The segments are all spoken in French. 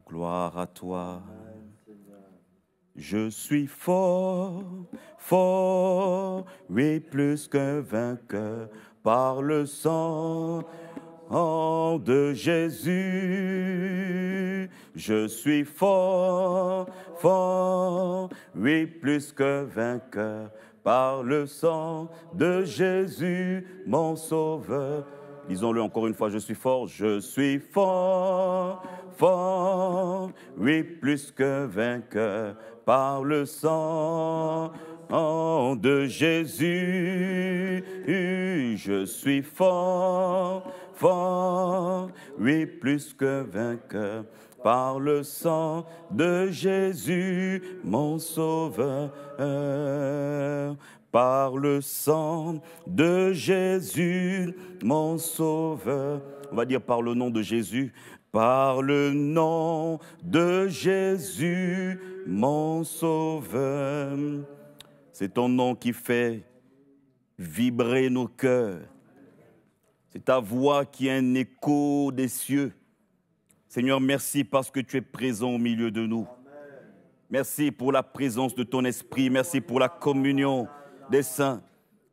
Gloire à toi. Je suis fort, fort, oui, plus qu'un vainqueur par le sang de Jésus. Je suis fort, fort, oui, plus qu'un vainqueur par le sang de Jésus, mon sauveur. Disons-le encore une fois, je suis fort, fort, oui, plus qu'un vainqueur par le sang de Jésus. Je suis fort, oui, plus qu'un vainqueur par le sang de Jésus, mon sauveur. Par le sang de Jésus, mon sauveur. On va dire par le nom de Jésus. Par le nom de Jésus, mon sauveur. C'est ton nom qui fait vibrer nos cœurs. C'est ta voix qui est un écho des cieux. Seigneur, merci parce que tu es présent au milieu de nous. Merci pour la présence de ton esprit. Merci pour la communion des saints.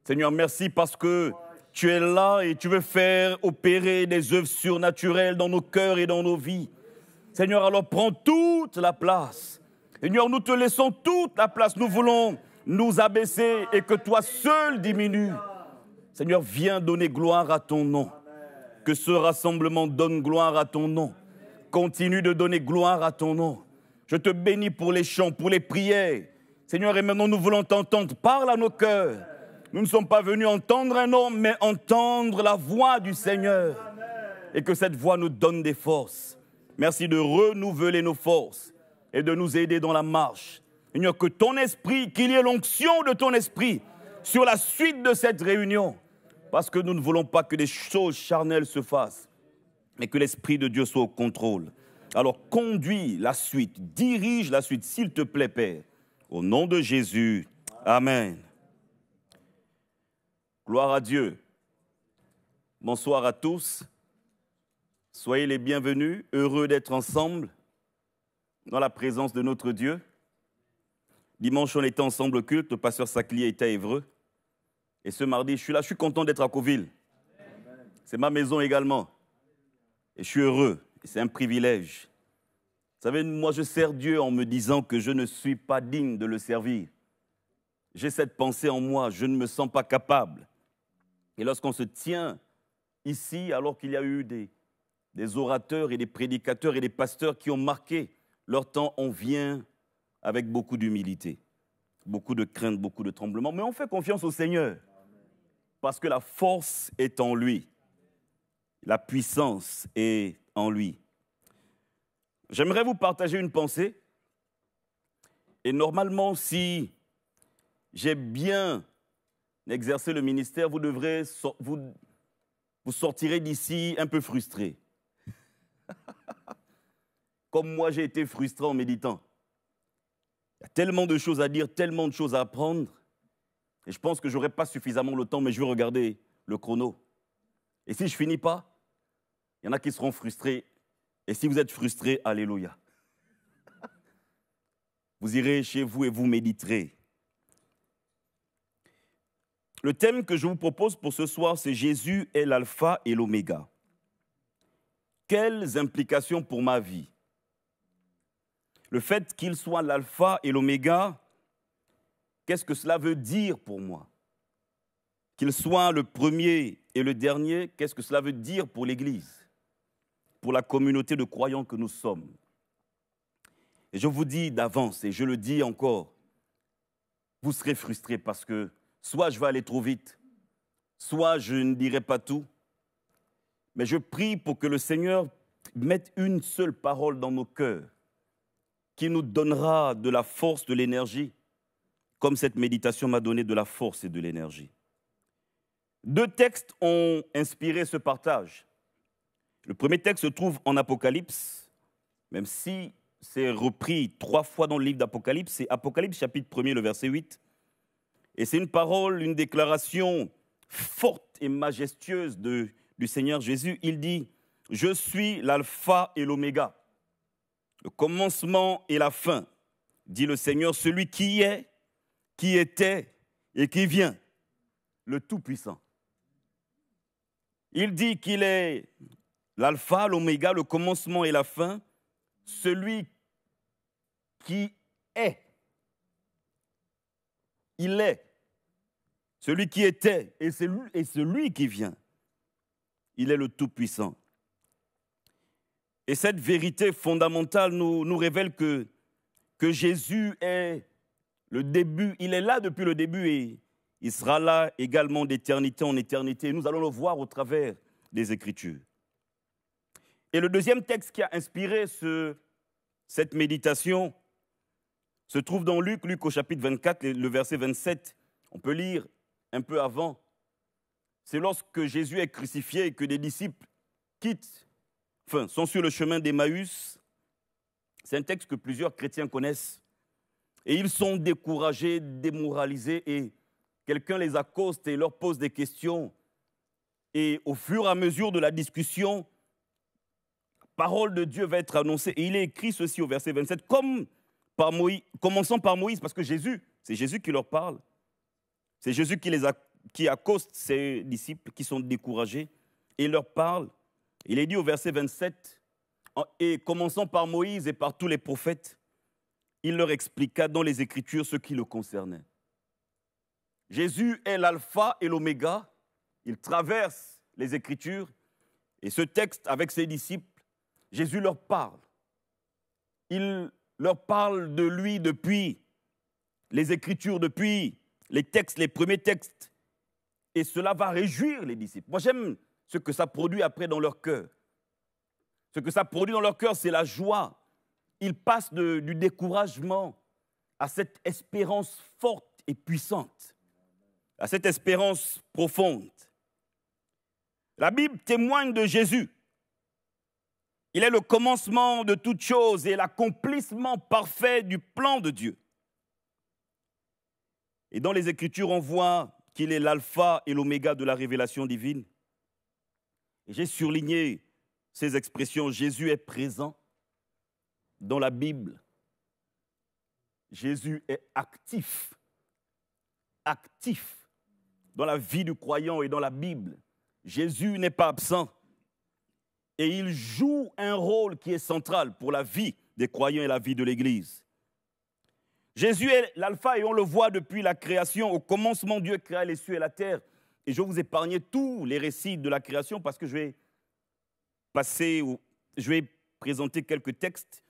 Seigneur, merci parce que tu es là et tu veux faire opérer des œuvres surnaturelles dans nos cœurs et dans nos vies. Seigneur, alors prends toute la place. Seigneur, nous te laissons toute la place. Nous voulons nous abaisser et que toi seul diminues. Seigneur, viens donner gloire à ton nom. Que ce rassemblement donne gloire à ton nom. Continue de donner gloire à ton nom. Je te bénis pour les chants, pour les prières. Seigneur, et maintenant nous voulons t'entendre. Parle à nos cœurs. Nous ne sommes pas venus entendre un homme, mais entendre la voix du Seigneur. Et que cette voix nous donne des forces. Merci de renouveler nos forces et de nous aider dans la marche. Seigneur, que ton esprit, qu'il y ait l'onction de ton esprit sur la suite de cette réunion. Parce que nous ne voulons pas que des choses charnelles se fassent, mais que l'Esprit de Dieu soit au contrôle. Alors conduis la suite, dirige la suite, s'il te plaît, Père. Au nom de Jésus, Amen. Gloire à Dieu. Bonsoir à tous. Soyez les bienvenus, heureux d'être ensemble dans la présence de notre Dieu. Dimanche, on était ensemble au culte, le pasteur Sakli était à Évreux. Et ce mardi, je suis là, je suis content d'être à Coville. C'est ma maison également. Et je suis heureux, et c'est un privilège. Vous savez, moi je sers Dieu en me disant que je ne suis pas digne de le servir. J'ai cette pensée en moi, je ne me sens pas capable. Et lorsqu'on se tient ici, alors qu'il y a eu des orateurs et des prédicateurs et des pasteurs qui ont marqué leur temps, on vient avec beaucoup d'humilité, beaucoup de crainte, beaucoup de tremblement. Mais on fait confiance au Seigneur, parce que la force est en lui, la puissance est en lui. J'aimerais vous partager une pensée. Et normalement, si j'ai bien exercé le ministère, vous sortirez d'ici un peu frustré. Comme moi, j'ai été frustré en méditant. Il y a tellement de choses à dire, tellement de choses à apprendre. Et je pense que je n'aurai pas suffisamment le temps, mais je vais regarder le chrono. Et si je ne finis pas, il y en a qui seront frustrés. Et si vous êtes frustrés, alléluia. Vous irez chez vous et vous méditerez. Le thème que je vous propose pour ce soir, c'est Jésus est l'alpha et l'oméga. Quelles implications pour ma vie? Le fait qu'il soit l'alpha et l'oméga, qu'est-ce que cela veut dire pour moi? Qu'il soit le premier et le dernier, qu'est-ce que cela veut dire pour l'Église, pour la communauté de croyants que nous sommes? Et je vous dis d'avance, et je le dis encore, vous serez frustrés parce que soit je vais aller trop vite, soit je ne dirai pas tout. Mais je prie pour que le Seigneur mette une seule parole dans nos cœurs qui nous donnera de la force, de l'énergie, comme cette méditation m'a donné de la force et de l'énergie. 2 textes ont inspiré ce partage. Le premier texte se trouve en Apocalypse, même si c'est repris 3 fois dans le livre d'Apocalypse. C'est Apocalypse chapitre 1er, le verset 8. Et c'est une parole, une déclaration forte et majestueuse du Seigneur Jésus. Il dit « Je suis l'alpha et l'oméga, le commencement et la fin, dit le Seigneur, celui qui est, qui était et qui vient, le Tout-Puissant. » Il dit qu'il est l'alpha, l'oméga, le commencement et la fin, celui qui est. Il est. Celui qui était et celui qui vient. Il est le Tout-Puissant. Et cette vérité fondamentale nous révèle que Jésus est le début, il est là depuis le début et il sera là également d'éternité en éternité. Nous allons le voir au travers des Écritures. Et le deuxième texte qui a inspiré cette méditation se trouve dans Luc au chapitre 24, le verset 27. On peut lire un peu avant. C'est lorsque Jésus est crucifié et que des disciples sont sur le chemin d'Emmaüs. C'est un texte que plusieurs chrétiens connaissent. Et ils sont découragés, démoralisés, et quelqu'un les accoste et leur pose des questions. Et au fur et à mesure de la discussion, la parole de Dieu va être annoncée. Et il est écrit ceci au verset 27, commençant par Moïse, parce que c'est Jésus qui leur parle. C'est Jésus qui accoste ses disciples qui sont découragés et il leur parle. Il est dit au verset 27, et commençant par Moïse et par tous les prophètes, il leur expliqua dans les Écritures ce qui le concernait. Jésus est l'alpha et l'oméga, il traverse les Écritures et ce texte avec ses disciples, Jésus leur parle. Il leur parle de lui depuis les Écritures, depuis les textes, les premiers textes. Et cela va réjouir les disciples. Moi, j'aime ce que ça produit après dans leur cœur. Ce que ça produit dans leur cœur, c'est la joie. Ils passent du découragement à cette espérance forte et puissante, à cette espérance profonde. La Bible témoigne de Jésus. Il est le commencement de toutes choses et l'accomplissement parfait du plan de Dieu. Et dans les Écritures, on voit qu'il est l'alpha et l'oméga de la révélation divine. Et j'ai surligné ces expressions. Jésus est présent dans la Bible. Jésus est actif dans la vie du croyant et dans la Bible. Jésus n'est pas absent. Et il joue un rôle qui est central pour la vie des croyants et la vie de l'Église. Jésus est l'alpha et on le voit depuis la création. Au commencement, Dieu créa les cieux et la terre. Et je vais vous épargner tous les récits de la création parce que je vais présenter quelques textes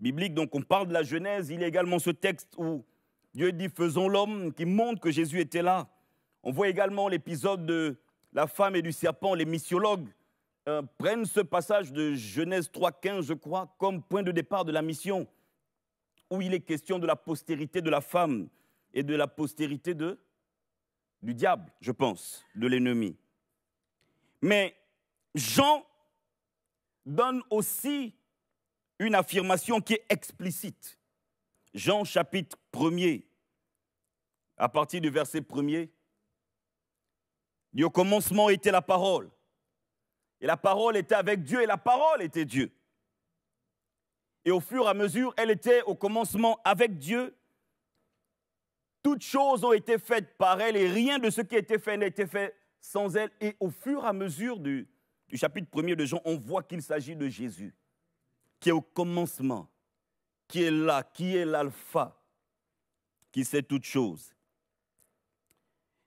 bibliques. Donc on parle de la Genèse. Il y a également ce texte où Dieu dit « faisons l'homme » qui montre que Jésus était là. On voit également l'épisode de la femme et du serpent. Les missiologues prennent ce passage de Genèse 3,15, je crois, comme point de départ de la mission, où il est question de la postérité de la femme et de la postérité du diable, je pense, de l'ennemi. Mais Jean donne aussi une affirmation qui est explicite. Jean chapitre 1er, à partir du verset 1er, dit « Au commencement était la parole, et la parole était avec Dieu, et la parole était Dieu. Et au fur et à mesure, elle était au commencement avec Dieu. Toutes choses ont été faites par elle, et rien de ce qui a été fait n'a été fait sans elle. » Et au fur et à mesure du chapitre 1er de Jean, on voit qu'il s'agit de Jésus, qui est au commencement, qui est là, qui est l'alpha, qui sait toutes choses.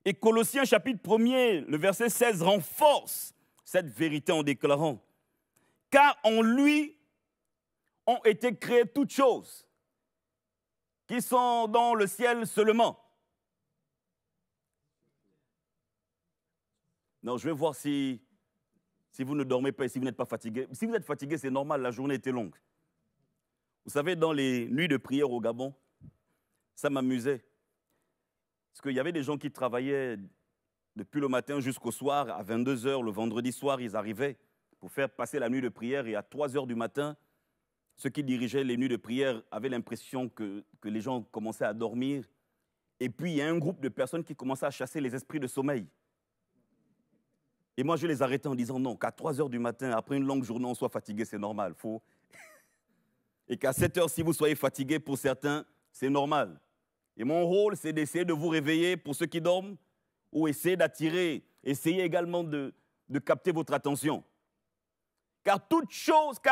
Et Colossiens chapitre 1er, le verset 16, renforce cette vérité en déclarant « Car en lui ont été créées toutes choses qui sont dans le ciel seulement. » Non, je vais voir si vous ne dormez pas et si vous n'êtes pas fatigué. Si vous êtes fatigué, c'est normal, la journée était longue. Vous savez, dans les nuits de prière au Gabon, ça m'amusait. Parce qu'il y avait des gens qui travaillaient depuis le matin jusqu'au soir, à 22 heures, le vendredi soir, ils arrivaient pour faire passer la nuit de prière. Et à 3 heures du matin, ceux qui dirigeaient les nuits de prière avaient l'impression que les gens commençaient à dormir. Et puis, il y a un groupe de personnes qui commençaient à chasser les esprits de sommeil. Et moi, je les arrêtais en disant non, qu'à 3 heures du matin, après une longue journée, on soit fatigué, c'est normal. Et qu'à 7 heures, si vous soyez fatigué, pour certains, c'est normal. Et mon rôle, c'est d'essayer de vous réveiller pour ceux qui dorment, ou essayer d'attirer, essayer également de capter votre attention. Car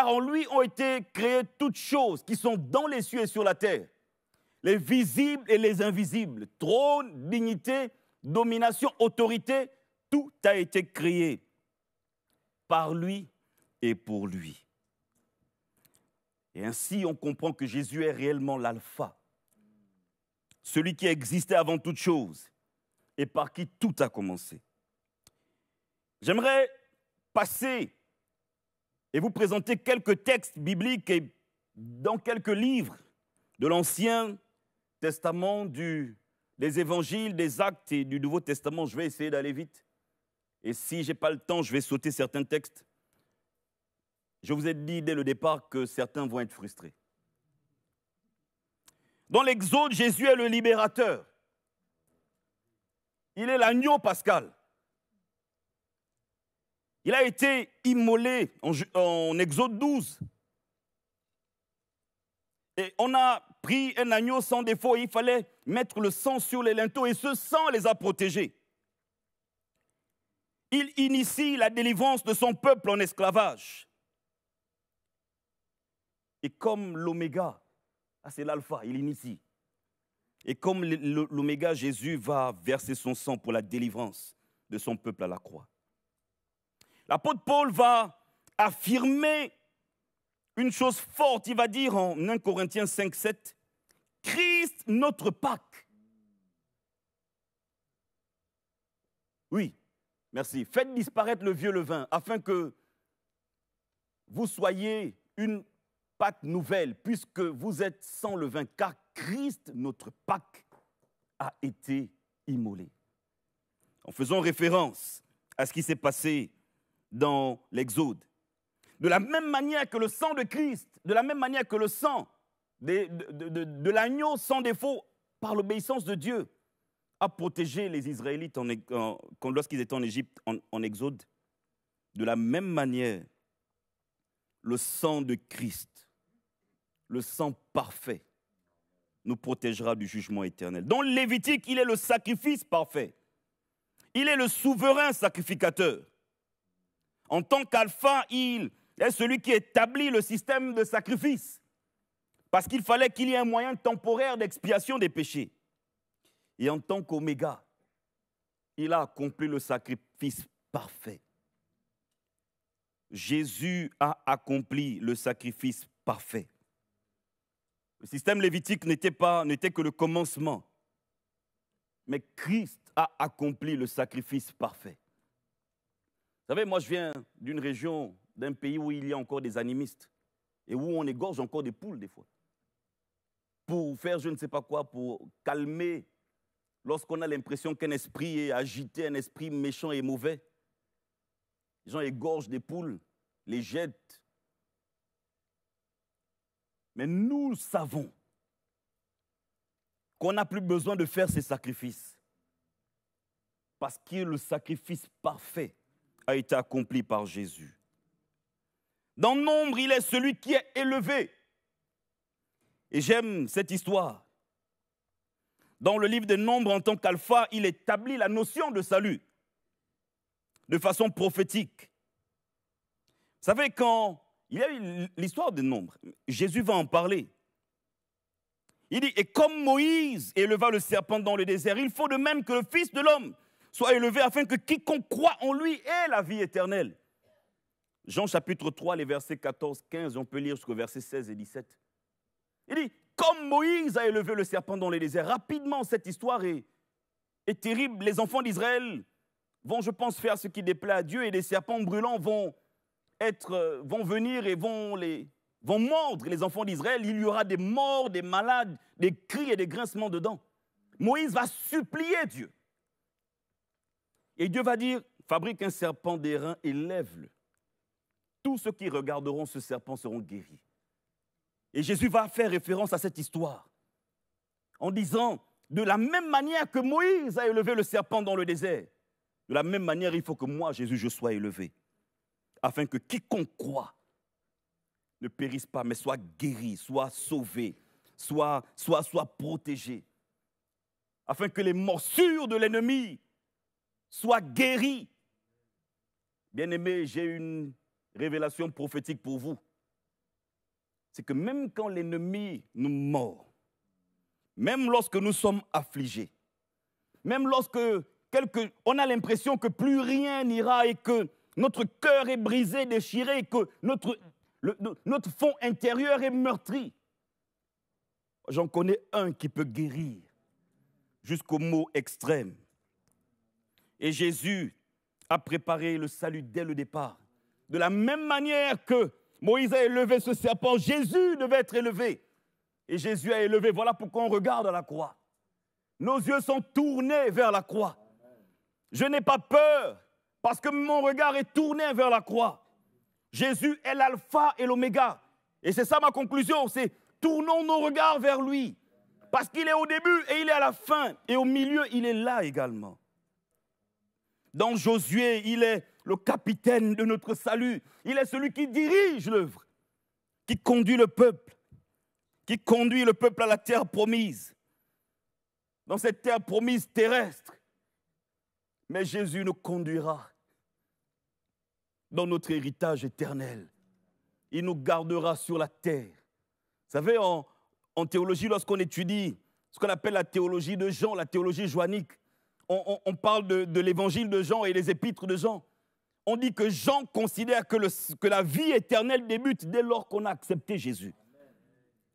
en lui ont été créées toutes choses qui sont dans les cieux et sur la terre, les visibles et les invisibles, trône, dignité, domination, autorité, tout a été créé par lui et pour lui. Et ainsi, on comprend que Jésus est réellement l'alpha, celui qui existait avant toute chose et par qui tout a commencé. J'aimerais passer et vous présenter quelques textes bibliques et dans quelques livres de l'Ancien Testament, des Évangiles, des Actes et du Nouveau Testament. Je vais essayer d'aller vite. Et si je n'ai pas le temps, je vais sauter certains textes. Je vous ai dit dès le départ que certains vont être frustrés. Dans l'Exode, Jésus est le libérateur. Il est l'agneau pascal. Il a été immolé en Exode 12. Et on a pris un agneau sans défaut et il fallait mettre le sang sur les linteaux et ce sang les a protégés. Il initie la délivrance de son peuple en esclavage. Et comme l'oméga, c'est l'alpha, il initie. Et comme l'oméga, Jésus va verser son sang pour la délivrance de son peuple à la croix. L'apôtre Paul va affirmer une chose forte. Il va dire en 1 Corinthiens 5, 7, « Christ, notre Pâque. » Oui, merci. Faites disparaître le vieux levain afin que vous soyez une Pâque nouvelle, puisque vous êtes sans levain, car Christ, notre Pâque, a été immolé. En faisant référence à ce qui s'est passé dans l'Exode. De la même manière que le sang de Christ, de la même manière que le sang de l'agneau sans défaut, par l'obéissance de Dieu, a protégé les Israélites lorsqu'ils étaient en Égypte, en Exode. De la même manière, le sang de Christ, le sang parfait, nous protégera du jugement éternel. Dans le Lévitique, il est le sacrifice parfait. Il est le souverain sacrificateur. En tant qu'alpha, il est celui qui établit le système de sacrifice. Parce qu'il fallait qu'il y ait un moyen temporaire d'expiation des péchés. Et en tant qu'oméga, il a accompli le sacrifice parfait. Jésus a accompli le sacrifice parfait. Le système lévitique n'était que le commencement. Mais Christ a accompli le sacrifice parfait. Vous savez, moi je viens d'une région, d'un pays où il y a encore des animistes et où on égorge encore des poules des fois. Pour faire je ne sais pas quoi, pour calmer lorsqu'on a l'impression qu'un esprit est agité, un esprit méchant et mauvais. Les gens égorgent des poules, les jettent. Mais nous savons qu'on n'a plus besoin de faire ces sacrifices. Parce que le sacrifice parfait a été accompli par Jésus. Dans Nombre, il est celui qui est élevé. Et j'aime cette histoire. Dans le livre de Nombre, en tant qu'alpha, il établit la notion de salut de façon prophétique. Vous savez, quand il y a l'histoire de Nombre, Jésus va en parler. Il dit, et comme Moïse éleva le serpent dans le désert, il faut de même que le Fils de l'homme soit élevé afin que quiconque croit en lui ait la vie éternelle. Jean chapitre 3, les versets 14, 15, on peut lire jusqu'au verset 16 et 17. Il dit, comme Moïse a élevé le serpent dans le désert, rapidement cette histoire est terrible. Les enfants d'Israël vont, je pense, faire ce qui déplaît à Dieu et des serpents brûlants vont venir et vont mordre les enfants d'Israël. Il y aura des morts, des malades, des cris et des grincements de dents. Moïse va supplier Dieu. Et Dieu va dire, fabrique un serpent d'airain et lève-le. Tous ceux qui regarderont ce serpent seront guéris. Et Jésus va faire référence à cette histoire en disant, de la même manière que Moïse a élevé le serpent dans le désert, de la même manière, il faut que moi, Jésus, je sois élevé, afin que quiconque croit ne périsse pas, mais soit guéri, soit sauvé, soit protégé, afin que les morsures de l'ennemi soient guéries. Bien-aimés, j'ai une révélation prophétique pour vous. C'est que même quand l'ennemi nous mord, même lorsque nous sommes affligés, même lorsque on a l'impression que plus rien n'ira et que notre cœur est brisé, déchiré, et que notre fond intérieur est meurtri, j'en connais un qui peut guérir jusqu'au mot extrême. Et Jésus a préparé le salut dès le départ. De la même manière que Moïse a élevé ce serpent, Jésus devait être élevé. Et Jésus a élevé. Voilà pourquoi on regarde à la croix. Nos yeux sont tournés vers la croix. Je n'ai pas peur parce que mon regard est tourné vers la croix. Jésus est l'alpha et l'oméga. Et c'est ça ma conclusion, c'est tournons nos regards vers lui. Parce qu'il est au début et il est à la fin. Et au milieu, il est là également. Dans Josué, il est le capitaine de notre salut. Il est celui qui dirige l'œuvre, qui conduit le peuple à la terre promise. Dans cette terre promise terrestre. Mais Jésus nous conduira dans notre héritage éternel. Il nous gardera sur la terre. Vous savez, en théologie, lorsqu'on étudie ce qu'on appelle la théologie de Jean, la théologie joannique, on parle de l'évangile de Jean et les épîtres de Jean. On dit que Jean considère que la vie éternelle débute dès lors qu'on a accepté Jésus.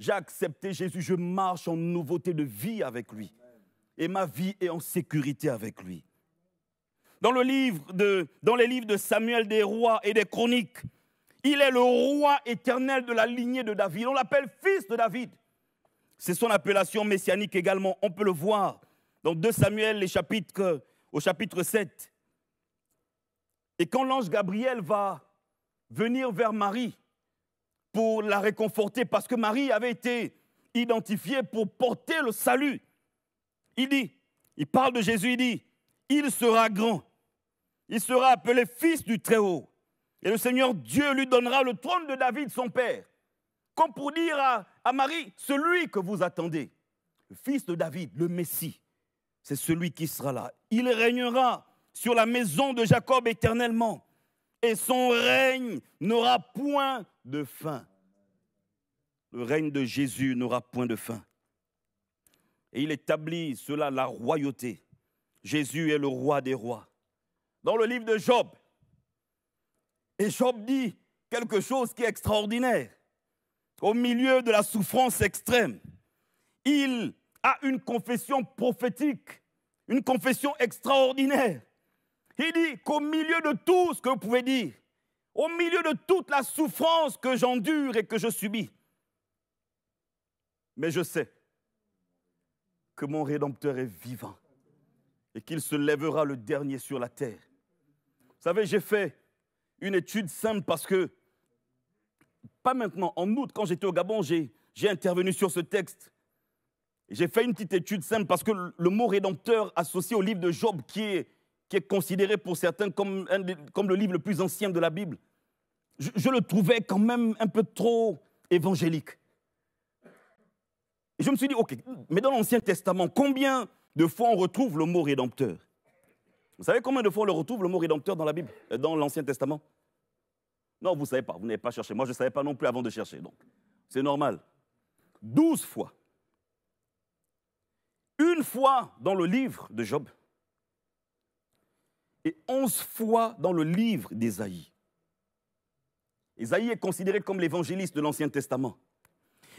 J'ai accepté Jésus, je marche en nouveauté de vie avec lui. Et ma vie est en sécurité avec lui. Dans les livres de Samuel, des rois et des chroniques, il est le roi éternel de la lignée de David. On l'appelle fils de David. C'est son appellation messianique également. On peut le voir dans 2 Samuel, au chapitre 7. Et quand l'ange Gabriel va venir vers Marie pour la réconforter, parce que Marie avait été identifiée pour porter le salut, il parle de Jésus, il dit, il sera grand, il sera appelé fils du Très-Haut, et le Seigneur Dieu lui donnera le trône de David, son père. Comme pour dire à Marie, celui que vous attendez, le fils de David, le Messie, c'est celui qui sera là. Il régnera sur la maison de Jacob éternellement, et son règne n'aura point de fin. Le règne de Jésus n'aura point de fin. Et il établit cela, la royauté. Jésus est le roi des rois. Dans le livre de Job, et Job dit quelque chose qui est extraordinaire. Au milieu de la souffrance extrême, il a une confession prophétique, une confession extraordinaire. Il dit qu'au milieu de tout ce que vous pouvez dire, au milieu de toute la souffrance que j'endure et que je subis, mais je sais que mon Rédempteur est vivant et qu'il se lèvera le dernier sur la terre. Vous savez, j'ai fait une étude simple parce que, pas maintenant, en août, quand j'étais au Gabon, j'ai intervenu sur ce texte. J'ai fait une petite étude simple parce que le mot Rédempteur associé au livre de Job, qui est considéré pour certains comme le livre le plus ancien de la Bible, je le trouvais quand même un peu trop évangélique. Et je me suis dit, ok, mais dans l'Ancien Testament, combien de fois on retrouve le mot Rédempteur? Vous savez combien de fois on retrouve le mot Rédempteur dans la Bible, dans l'Ancien Testament? Non, vous ne savez pas, vous n'avez pas cherché. Moi, je ne savais pas non plus avant de chercher, donc c'est normal. 12 fois. Une fois dans le livre de Job et 11 fois dans le livre d'Ésaïe. Ésaïe est considéré comme l'évangéliste de l'Ancien Testament.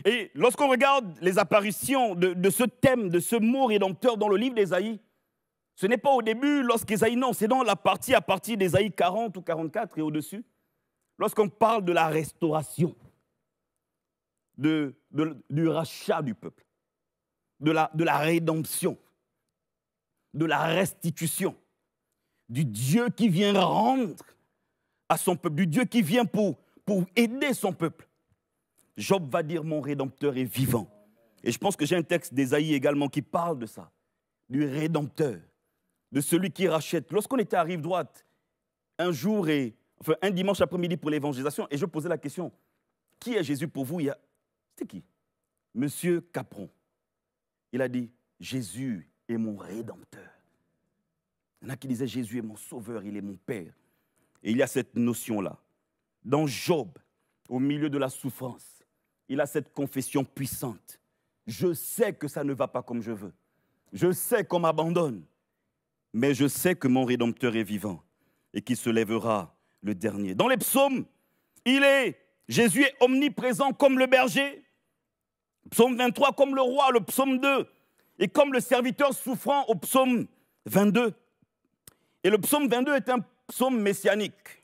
Et lorsqu'on regarde les apparitions de ce thème, de ce mot rédempteur dans le livre d'Ésaïe, ce n'est pas au début, lorsqu'Ésaïe, non, c'est dans la partie à partir d'Ésaïe 40 ou 44 et au-dessus, lorsqu'on parle de la restauration, du rachat du peuple, de la rédemption. de la restitution, du Dieu qui vient rendre à son peuple, du Dieu qui vient pour aider son peuple. Job va dire, mon Rédempteur est vivant. Et je pense que j'ai un texte d'Ésaïe également qui parle de ça, du Rédempteur, de celui qui rachète. Lorsqu'on était à Rive-Droite, un dimanche après-midi pour l'évangélisation, et je posais la question, qui est Jésus pour vous? C'était qui? Monsieur Capron. Il a dit, Jésus est mon Rédempteur. Il y en a qui disaient, Jésus est mon Sauveur, il est mon Père. Et il y a cette notion-là. Dans Job, au milieu de la souffrance, il a cette confession puissante. Je sais que ça ne va pas comme je veux. Je sais qu'on m'abandonne. Mais je sais que mon Rédempteur est vivant et qu'il se lèvera le dernier. Dans les psaumes, Jésus est omniprésent comme le berger. Psaume 23 comme le roi, le psaume 2. Et comme le serviteur souffrant au psaume 22. Et le psaume 22 est un psaume messianique.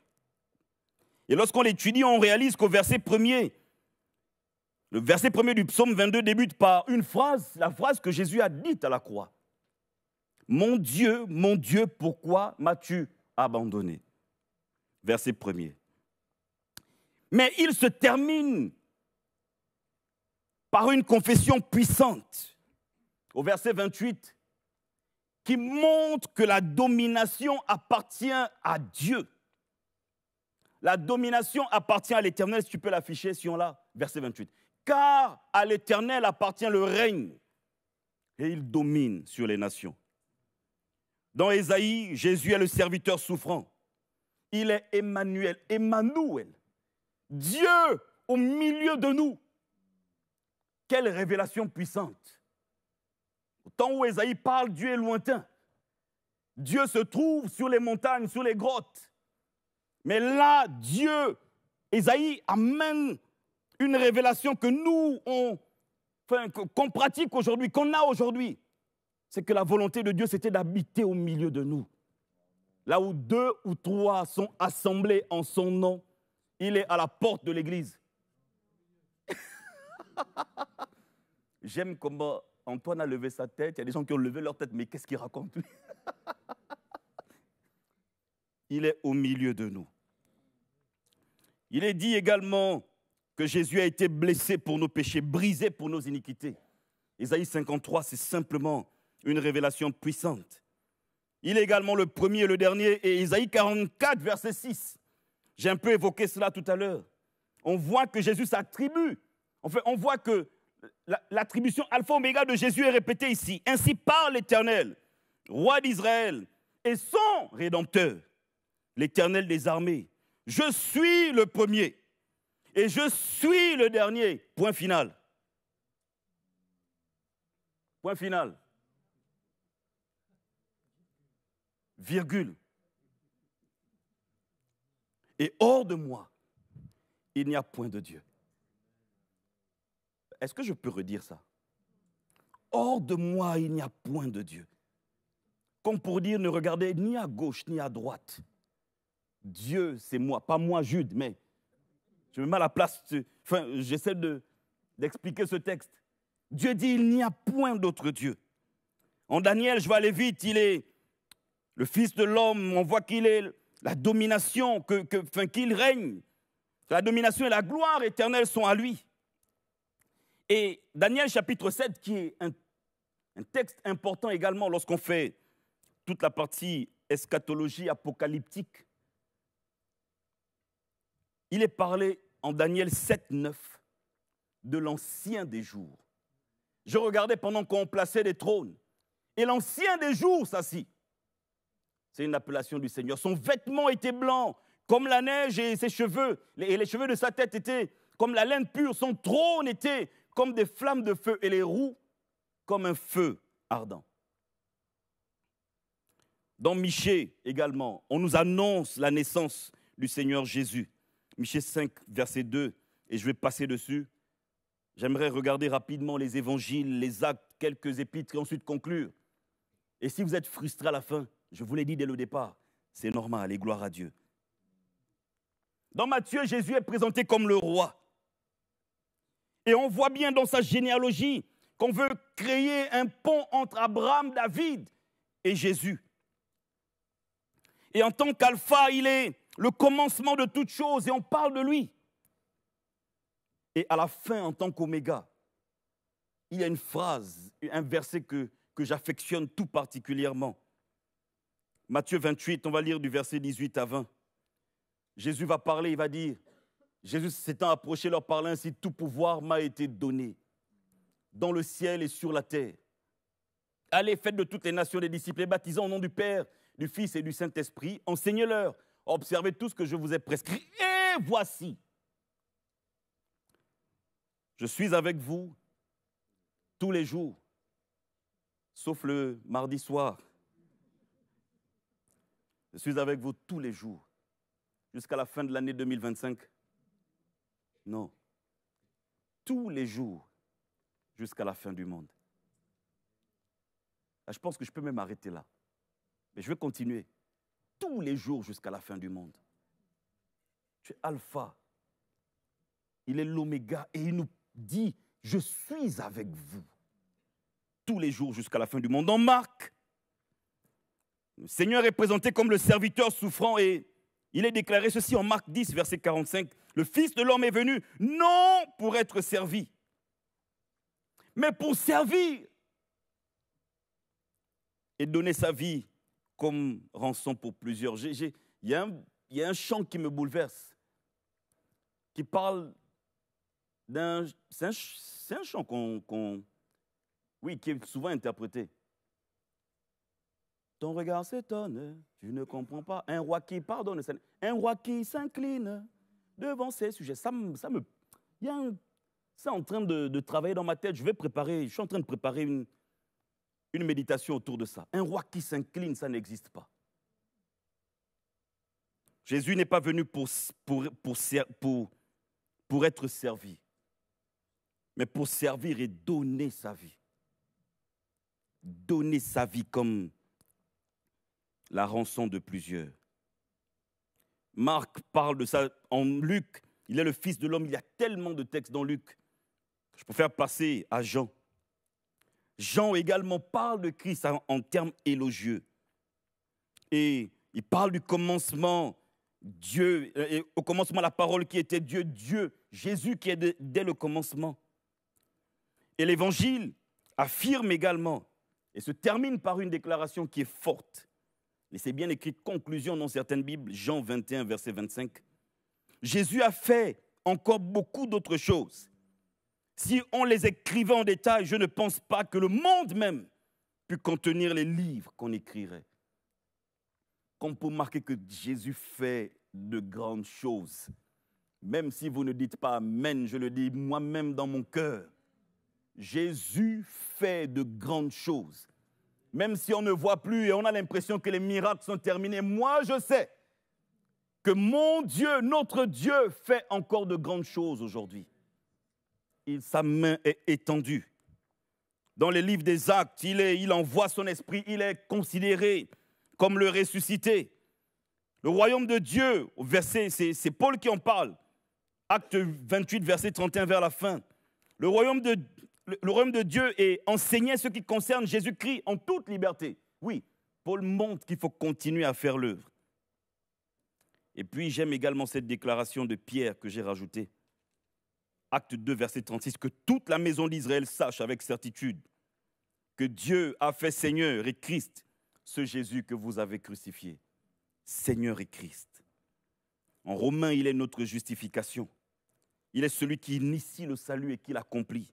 Et lorsqu'on l'étudie, on réalise qu'au verset 1er, le verset 1er du psaume 22 débute par une phrase, la phrase que Jésus a dite à la croix. Mon Dieu, pourquoi m'as-tu abandonné? Verset 1er. Mais il se termine par une confession puissante, au verset 28, qui montre que la domination appartient à Dieu. La domination appartient à l'Éternel, si tu peux l'afficher, si on l'a, verset 28. Car à l'Éternel appartient le règne, et il domine sur les nations. Dans Ésaïe, Jésus est le serviteur souffrant. Il est Emmanuel, Dieu au milieu de nous. Quelle révélation puissante. Au temps où Ésaïe parle, Dieu est lointain. Dieu se trouve sur les montagnes, sur les grottes. Mais là, Ésaïe amène une révélation que nous, qu'on pratique aujourd'hui, qu'on a aujourd'hui. C'est que la volonté de Dieu, c'était d'habiter au milieu de nous. Là où 2 ou 3 sont assemblés en son nom, il est à la porte de l'église. J'aime comment Antoine a levé sa tête. Il y a des gens qui ont levé leur tête, mais qu'est-ce qu'il raconte lui? Il est au milieu de nous. Il est dit également que Jésus a été blessé pour nos péchés, brisé pour nos iniquités. Ésaïe 53, c'est simplement une révélation puissante. Il est également le premier et le dernier. Et Ésaïe 44, verset 6. J'ai un peu évoqué cela tout à l'heure. On voit que Jésus s'attribue. Enfin, on voit que l'attribution alpha oméga de Jésus est répétée ici. Ainsi parle l'Éternel, roi d'Israël, et son Rédempteur, l'Éternel des armées. Je suis le premier et je suis le dernier. Point final. Point final. Virgule. Et hors de moi, il n'y a point de Dieu. Est-ce que je peux redire ça? Hors de moi, il n'y a point de Dieu. Comme pour dire, ne regardez ni à gauche ni à droite. Dieu, c'est moi. Pas moi, Jude, mais je me mets à la place. J'essaie d'expliquer ce texte. Dieu dit, il n'y a point d'autre Dieu. En Daniel, je vais aller vite, il est le Fils de l'homme. On voit qu'il est la domination, qu'il règne. La domination et la gloire éternelle sont à lui. Et Daniel chapitre 7, qui est un texte important également lorsqu'on fait toute la partie eschatologie apocalyptique, il est parlé en Daniel 7, 9 de l'ancien des jours. Je regardais pendant qu'on plaçait des trônes. Et l'ancien des jours s'assit. C'est une appellation du Seigneur. Son vêtement était blanc, comme la neige, et ses cheveux, et les cheveux de sa tête étaient comme la laine pure. Son trône était comme des flammes de feu, et les roues comme un feu ardent. Dans Michée également, on nous annonce la naissance du Seigneur Jésus. Michée 5, verset 2, et je vais passer dessus. J'aimerais regarder rapidement les évangiles, les actes, quelques épîtres, et ensuite conclure. Et si vous êtes frustré à la fin, je vous l'ai dit dès le départ, c'est normal, et gloire à Dieu. Dans Matthieu, Jésus est présenté comme le roi. Et on voit bien dans sa généalogie qu'on veut créer un pont entre Abraham, David est Jésus. Et en tant qu'alpha, il est le commencement de toutes choses et on parle de lui. Et à la fin, en tant qu'oméga, il y a une phrase, un verset que j'affectionne tout particulièrement. Matthieu 28, on va lire du verset 18 à 20. Jésus va parler, il va dire, Jésus s'étant approché, leur parlant ainsi, tout pouvoir m'a été donné dans le ciel et sur la terre. Allez, faites de toutes les nations des disciples, baptisant au nom du Père, du Fils et du Saint-Esprit. Enseignez-leur, observez tout ce que je vous ai prescrit. Et voici, je suis avec vous tous les jours, sauf le mardi soir. Je suis avec vous tous les jours, jusqu'à la fin de l'année 2025. Non, tous les jours, jusqu'à la fin du monde. Là, je pense que je peux même arrêter là. Mais je vais continuer. Tous les jours jusqu'à la fin du monde. Tu es alpha. Il est l'oméga et il nous dit, je suis avec vous. Tous les jours jusqu'à la fin du monde. Dans Marc, le Seigneur est présenté comme le serviteur souffrant et il est déclaré ceci en Marc 10, verset 45. Le Fils de l'homme est venu non pour être servi, mais pour servir et donner sa vie comme rançon pour plusieurs. Il y a un chant qui me bouleverse, qui parle d'un... C'est un chant qui est souvent interprété. Ton regard s'étonne, tu ne comprends pas. Un roi qui pardonne, un roi qui s'incline devant ses sujets. C'est en train de travailler dans ma tête. Je suis en train de préparer une méditation autour de ça. Un roi qui s'incline, ça n'existe pas. Jésus n'est pas venu pour être servi, mais pour servir et donner sa vie. Donner sa vie comme la rançon de plusieurs. Marc parle de ça en Luc. Il est le Fils de l'homme. Il y a tellement de textes dans Luc. Je préfère passer à Jean. Jean également parle de Christ en termes élogieux. Et il parle du commencement, Dieu, et au commencement la parole qui était Dieu, Jésus qui est dès le commencement. Et l'Évangile affirme également, et se termine par une déclaration qui est forte. Et c'est bien écrit, conclusion dans certaines Bibles, Jean 21, verset 25. Jésus a fait encore beaucoup d'autres choses. Si on les écrivait en détail, je ne pense pas que le monde même pût contenir les livres qu'on écrirait. Qu'on peut marquer que Jésus fait de grandes choses. Même si vous ne dites pas Amen, je le dis moi-même dans mon cœur. Jésus fait de grandes choses. Même si on ne voit plus et on a l'impression que les miracles sont terminés, moi je sais que mon Dieu, notre Dieu, fait encore de grandes choses aujourd'hui. Sa main est étendue. Dans les livres des Actes, il envoie son esprit, il est considéré comme le ressuscité. Le royaume de Dieu, c'est Paul qui en parle. Acte 28, verset 31 vers la fin. Le royaume de Dieu est enseigné ce qui concerne Jésus-Christ en toute liberté. Oui, Paul montre qu'il faut continuer à faire l'œuvre. Et puis j'aime également cette déclaration de Pierre que j'ai rajoutée. Acte 2, verset 36, que toute la maison d'Israël sache avec certitude que Dieu a fait Seigneur et Christ, ce Jésus que vous avez crucifié. Seigneur et Christ. En Romains, il est notre justification. Il est celui qui initie le salut et qui l'accomplit.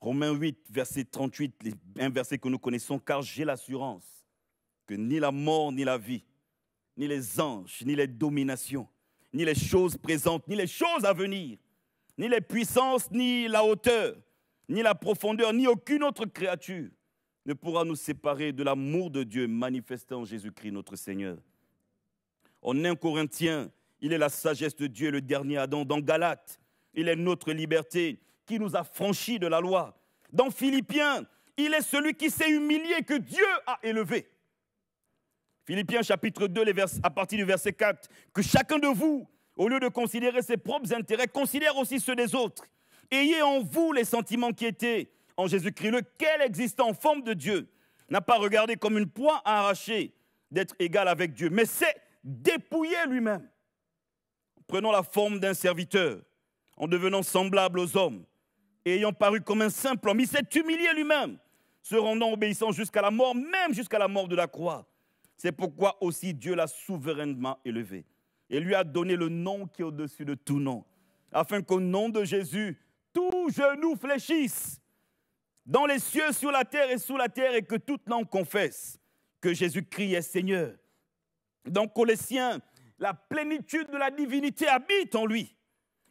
Romains 8, verset 38, un verset que nous connaissons, car j'ai l'assurance que ni la mort, ni la vie, ni les anges, ni les dominations, ni les choses présentes, ni les choses à venir, ni les puissances, ni la hauteur, ni la profondeur, ni aucune autre créature ne pourra nous séparer de l'amour de Dieu manifesté en Jésus-Christ notre Seigneur. En 1 Corinthiens, il est la sagesse de Dieu, le dernier Adam. Dans Galates, il est notre liberté qui nous a franchis de la loi. Dans Philippiens, il est celui qui s'est humilié que Dieu a élevé. Philippiens chapitre 2, à partir du verset 4, que chacun de vous, au lieu de considérer ses propres intérêts, considère aussi ceux des autres. Ayez en vous les sentiments qui étaient en Jésus-Christ, lequel existant en forme de Dieu, n'a pas regardé comme une proie à arracher d'être égal avec Dieu, mais s'est dépouillé lui-même, prenant la forme d'un serviteur, en devenant semblable aux hommes, et ayant paru comme un simple homme. Il s'est humilié lui-même, se rendant obéissant jusqu'à la mort, même jusqu'à la mort de la croix. C'est pourquoi aussi Dieu l'a souverainement élevé et lui a donné le nom qui est au-dessus de tout nom, afin qu'au nom de Jésus, tout genou fléchisse, dans les cieux, sur la terre et sous la terre, et que toute langue confesse que Jésus-Christ est Seigneur. Dans Colossiens, la plénitude de la divinité habite en lui.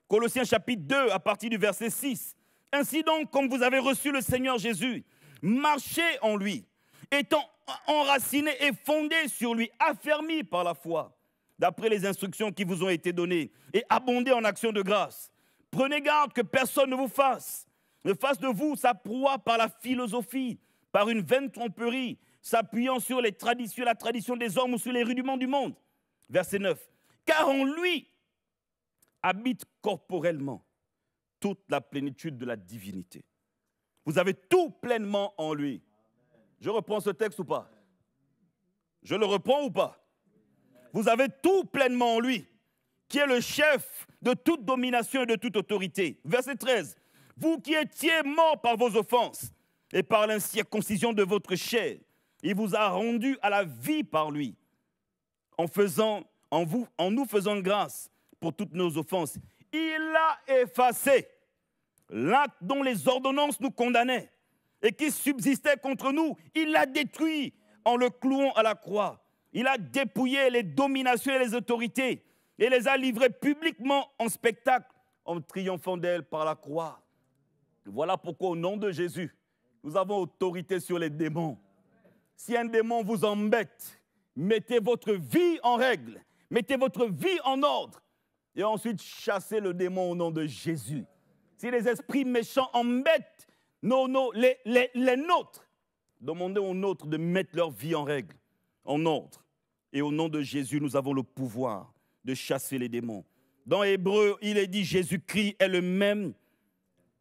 Colossiens chapitre 2, à partir du verset 6. Ainsi donc, comme vous avez reçu le Seigneur Jésus, marchez en lui, étant enracinés et fondés sur lui, affermis par la foi, d'après les instructions qui vous ont été données, et abondez en actions de grâce. Prenez garde que personne ne fasse de vous sa proie par la philosophie, par une vaine tromperie, s'appuyant sur la tradition des hommes ou sur les rudiments du monde. Verset 9. Car en lui habite corporellement toute la plénitude de la divinité. Vous avez tout pleinement en lui. Je reprends ce texte ou pas? Je le reprends ou pas? Vous avez tout pleinement en lui, qui est le chef de toute domination et de toute autorité. Verset 13. Vous qui étiez morts par vos offenses et par l'incirconcision de votre chair, il vous a rendus à la vie par lui, en nous faisant grâce pour toutes nos offenses. Il a effacé l'acte dont les ordonnances nous condamnaient et qui subsistait contre nous. Il l'a détruit en le clouant à la croix. Il a dépouillé les dominations et les autorités et les a livrées publiquement en spectacle en triomphant d'elles par la croix. Voilà pourquoi au nom de Jésus, nous avons autorité sur les démons. Si un démon vous embête, mettez votre vie en règle, mettez votre vie en ordre et ensuite chassez le démon au nom de Jésus. Si les esprits méchants embêtent les nôtres, demandez aux nôtres de mettre leur vie en règle, en ordre. Et au nom de Jésus, nous avons le pouvoir de chasser les démons. Dans Hébreu, il est dit Jésus-Christ est le même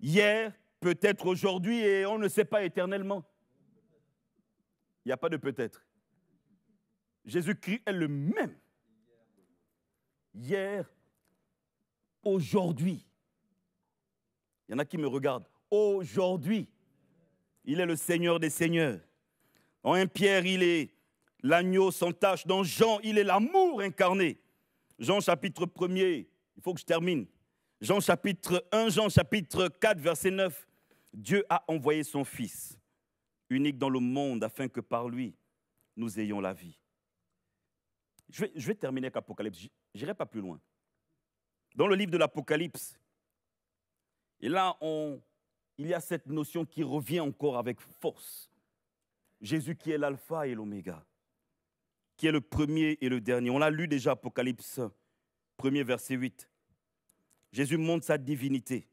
hier, peut-être aujourd'hui, et on ne sait pas éternellement. Il n'y a pas de peut-être. Jésus-Christ est le même hier, aujourd'hui. Il y en a qui me regardent. Aujourd'hui, il est le Seigneur des Seigneurs. En 1 Pierre, il est l'agneau sans tache. Dans Jean, il est l'amour incarné. Jean chapitre 1er, il faut que je termine. Jean chapitre 4, verset 9. Dieu a envoyé son Fils, unique dans le monde, afin que par lui, nous ayons la vie. Je vais terminer avec l'Apocalypse. Je n'irai pas plus loin. Dans le livre de l'Apocalypse, et là, il y a cette notion qui revient encore avec force. Jésus qui est l'alpha et l'oméga, qui est le premier et le dernier. On l'a lu déjà, Apocalypse 1er, verset 8. Jésus montre sa divinité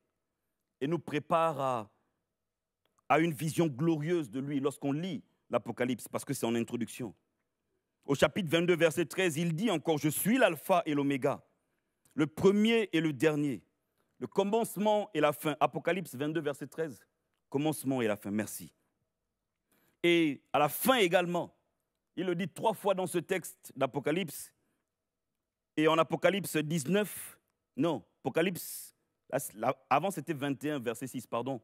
et nous prépare à une vision glorieuse de lui lorsqu'on lit l'Apocalypse, parce que c'est en introduction. Au chapitre 22, verset 13, il dit encore « Je suis l'alpha et l'oméga, le premier et le dernier, le commencement et la fin. » Apocalypse 22, verset 13, commencement et la fin, merci. Et à la fin également, il le dit 3 fois dans ce texte d'Apocalypse. Et en Apocalypse 19, non, Apocalypse, avant c'était 21, verset 6, pardon.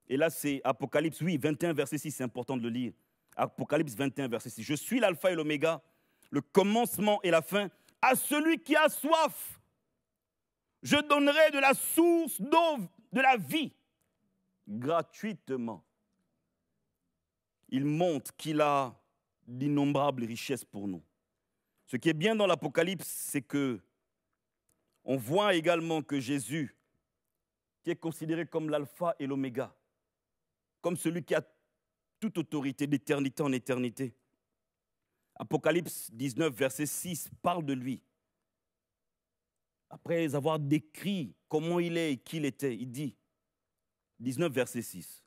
Et là c'est Apocalypse, oui, 21, verset 6, c'est important de le lire. Apocalypse 21, verset 6. Je suis l'alpha et l'oméga, le commencement et la fin. À celui qui a soif, je donnerai de la source d'eau de la vie, gratuitement. Il montre qu'il a d'innombrables richesses pour nous. Ce qui est bien dans l'Apocalypse, c'est que on voit également que Jésus, qui est considéré comme l'alpha et l'oméga, comme celui qui a toute autorité d'éternité en éternité. Apocalypse 19, verset 6, parle de lui. Après avoir décrit comment il est et qui il était, il dit, 19, verset 6.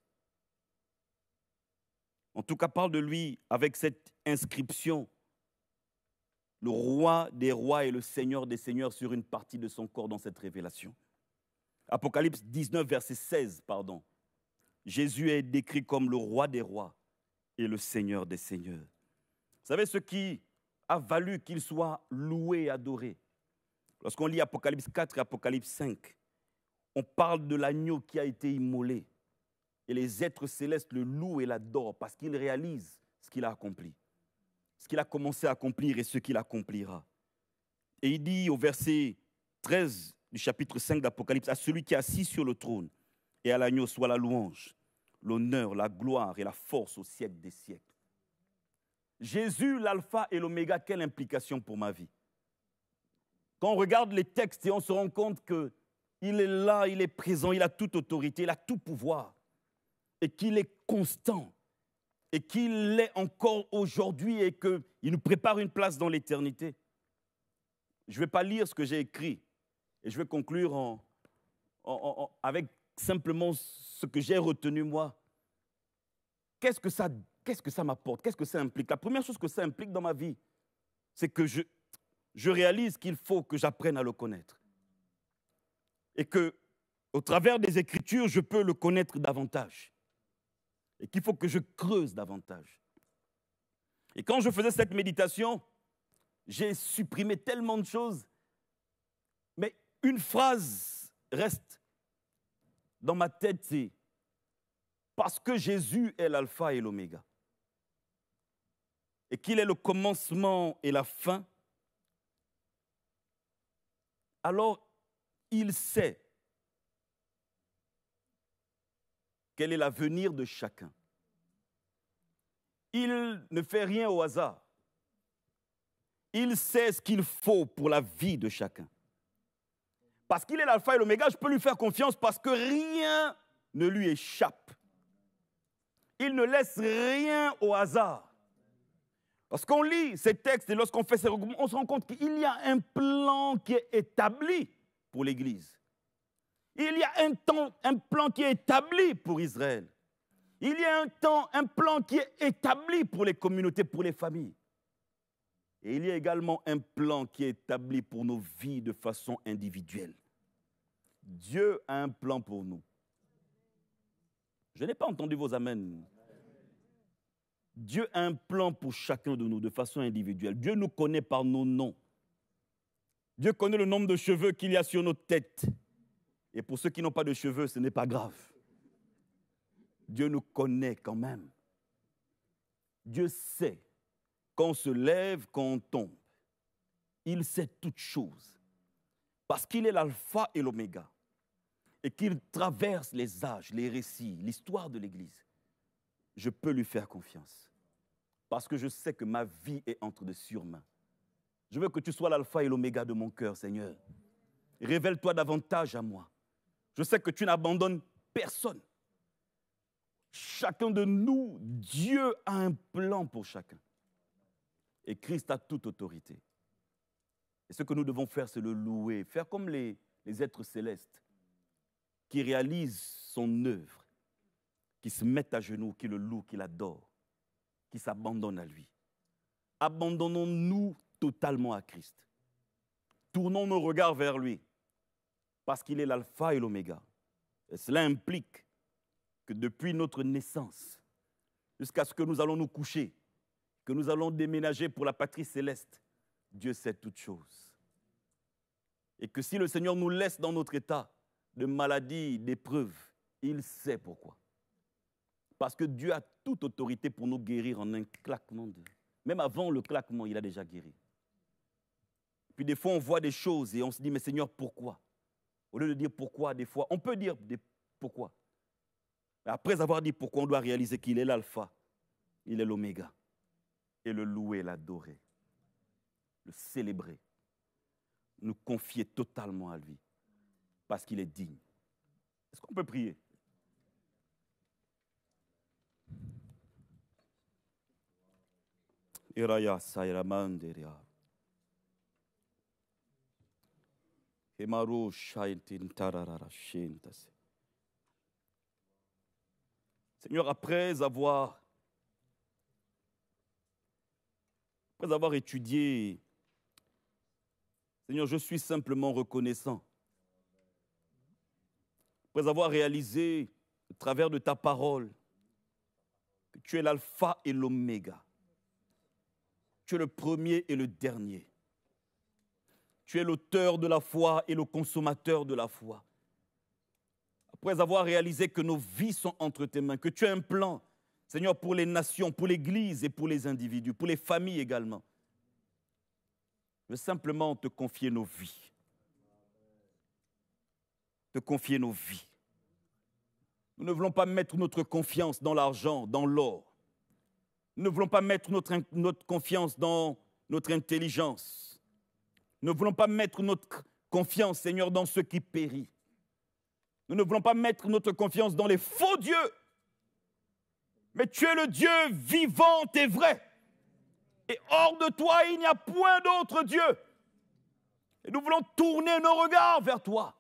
En tout cas, parle de lui avec cette inscription, le roi des rois et le seigneur des seigneurs sur une partie de son corps dans cette révélation. Apocalypse 19, verset 16, pardon. Jésus est décrit comme le roi des rois et le Seigneur des seigneurs. Vous savez ce qui a valu qu'il soit loué et adoré? Lorsqu'on lit Apocalypse 4 et Apocalypse 5, on parle de l'agneau qui a été immolé. Et les êtres célestes le louent et l'adorent parce qu'ils réalisent ce qu'il a accompli. Ce qu'il a commencé à accomplir et ce qu'il accomplira. Et il dit au verset 13 du chapitre 5 d'Apocalypse, à celui qui est assis sur le trône et à l'agneau soit la louange, l'honneur, la gloire et la force au siècle des siècles. Jésus, l'alpha et l'oméga, quelle implication pour ma vie? Quand on regarde les textes et on se rend compte qu'il est là, il est présent, il a toute autorité, il a tout pouvoir, et qu'il est constant, et qu'il l'est encore aujourd'hui, et qu'il nous prépare une place dans l'éternité. Je ne vais pas lire ce que j'ai écrit, et je vais conclure avec simplement ce que j'ai retenu moi. Qu'est-ce que ça m'apporte? Qu'est-ce que ça implique? La première chose que ça implique dans ma vie, c'est que je réalise qu'il faut que j'apprenne à le connaître. Et qu'au travers des Écritures, je peux le connaître davantage. Et qu'il faut que je creuse davantage. Et quand je faisais cette méditation, j'ai supprimé tellement de choses, mais une phrase reste dans ma tête, c'est « Parce que Jésus est l'alpha et l'oméga, et qu'il est le commencement et la fin, alors il sait quel est l'avenir de chacun. Il ne fait rien au hasard. Il sait ce qu'il faut pour la vie de chacun. Parce qu'il est l'alpha et l'oméga, je peux lui faire confiance parce que rien ne lui échappe. Il ne laisse rien au hasard. Lorsqu'on lit ces textes et lorsqu'on fait ces regroupements, on se rend compte qu'il y a un plan qui est établi pour l'Église. Il y a un plan qui est établi pour Israël. Il y a un plan qui est établi pour les communautés, pour les familles. Et il y a également un plan qui est établi pour nos vies de façon individuelle. Dieu a un plan pour nous. Je n'ai pas entendu vos amens. Dieu a un plan pour chacun de nous de façon individuelle. Dieu nous connaît par nos noms. Dieu connaît le nombre de cheveux qu'il y a sur notre tête. Et pour ceux qui n'ont pas de cheveux, ce n'est pas grave. Dieu nous connaît quand même. Dieu sait quand on se lève, quand on tombe. Il sait toutes choses. Parce qu'il est l'alpha et l'oméga. Et qu'il traverse les âges, les récits, l'histoire de l'Église. Je peux lui faire confiance. Parce que je sais que ma vie est entre de sûres mains. Je veux que tu sois l'alpha et l'oméga de mon cœur, Seigneur. Révèle-toi davantage à moi. Je sais que tu n'abandonnes personne. Chacun de nous, Dieu a un plan pour chacun. Et Christ a toute autorité. Et ce que nous devons faire, c'est le louer. Faire comme les êtres célestes qui réalisent son œuvre, qui se mettent à genoux, qui le louent, qui l'adorent, qui s'abandonnent à lui. Abandonnons-nous totalement à Christ. Tournons nos regards vers lui, parce qu'il est l'alpha et l'oméga. Et cela implique que depuis notre naissance, jusqu'à ce que nous allons nous coucher, que nous allons déménager pour la patrie céleste, Dieu sait toutes choses. Et que si le Seigneur nous laisse dans notre état de maladie, d'épreuve, il sait pourquoi. Parce que Dieu a toute autorité pour nous guérir en un claquement de... Même avant le claquement, il a déjà guéri. Puis des fois, on voit des choses et on se dit, mais Seigneur, pourquoi? Au lieu de dire pourquoi, des fois, on peut dire pourquoi. Mais après avoir dit pourquoi, on doit réaliser qu'il est l'alpha, il est l'oméga. Et le louer, l'adorer, le célébrer, nous confier totalement à lui, parce qu'il est digne. Est-ce qu'on peut prier? Iraya Sayramanderia. Seigneur, après avoir étudié, Seigneur, je suis simplement reconnaissant. Après avoir réalisé, au travers de ta parole, que tu es l'alpha et l'oméga. Tu es le premier et le dernier. Tu es l'auteur de la foi et le consommateur de la foi. Après avoir réalisé que nos vies sont entre tes mains, que tu as un plan, Seigneur, pour les nations, pour l'Église et pour les individus, pour les familles également. Je veux simplement te confier nos vies. Te confier nos vies. Nous ne voulons pas mettre notre confiance dans l'argent, dans l'or. Nous ne voulons pas mettre notre confiance dans notre intelligence. Nous ne voulons pas mettre notre confiance, Seigneur, dans ce qui périt. Nous ne voulons pas mettre notre confiance dans les faux dieux. Mais tu es le Dieu vivant et vrai. Et hors de toi, il n'y a point d'autre Dieu. Et nous voulons tourner nos regards vers toi.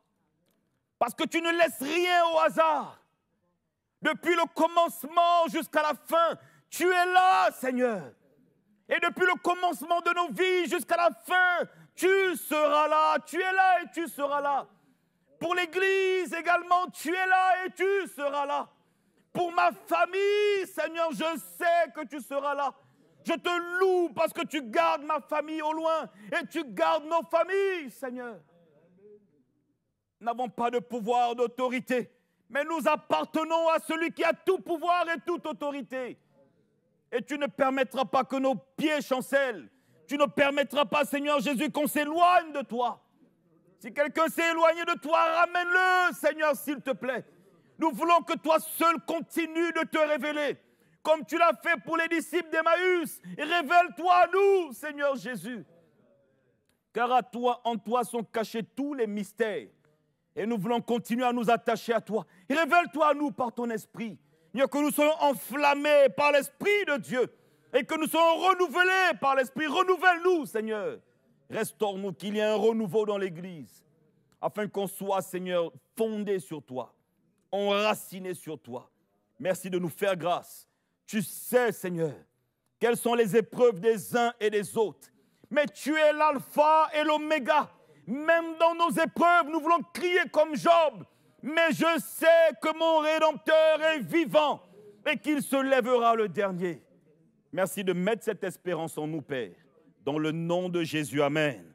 Parce que tu ne laisses rien au hasard. Depuis le commencement jusqu'à la fin, tu es là, Seigneur. Et depuis le commencement de nos vies jusqu'à la fin, tu seras là. Tu es là et tu seras là. Pour l'Église également, tu es là et tu seras là. Pour ma famille, Seigneur, je sais que tu seras là. Je te loue parce que tu gardes ma famille au loin et tu gardes nos familles, Seigneur. Nous n'avons pas de pouvoir, d'autorité, mais nous appartenons à celui qui a tout pouvoir et toute autorité. Et tu ne permettras pas que nos pieds chancellent. Tu ne permettras pas, Seigneur Jésus, qu'on s'éloigne de toi. Si quelqu'un s'est éloigné de toi, ramène-le, Seigneur, s'il te plaît. Nous voulons que toi seul continues de te révéler, comme tu l'as fait pour les disciples d'Emmaüs. Révèle-toi à nous, Seigneur Jésus. Car à toi, en toi sont cachés tous les mystères. Et nous voulons continuer à nous attacher à toi. Révèle-toi à nous par ton esprit. Que nous soyons enflammés par l'Esprit de Dieu et que nous soyons renouvelés par l'Esprit. Renouvelle-nous, Seigneur. Restaure-nous, qu'il y ait un renouveau dans l'Église, afin qu'on soit, Seigneur, fondé sur toi, enraciné sur toi. Merci de nous faire grâce. Tu sais, Seigneur, quelles sont les épreuves des uns et des autres. Mais tu es l'alpha et l'oméga. Même dans nos épreuves, nous voulons crier comme Job. Mais je sais que mon Rédempteur est vivant et qu'il se lèvera le dernier. Merci de mettre cette espérance en nous, Père. Dans le nom de Jésus, Amen.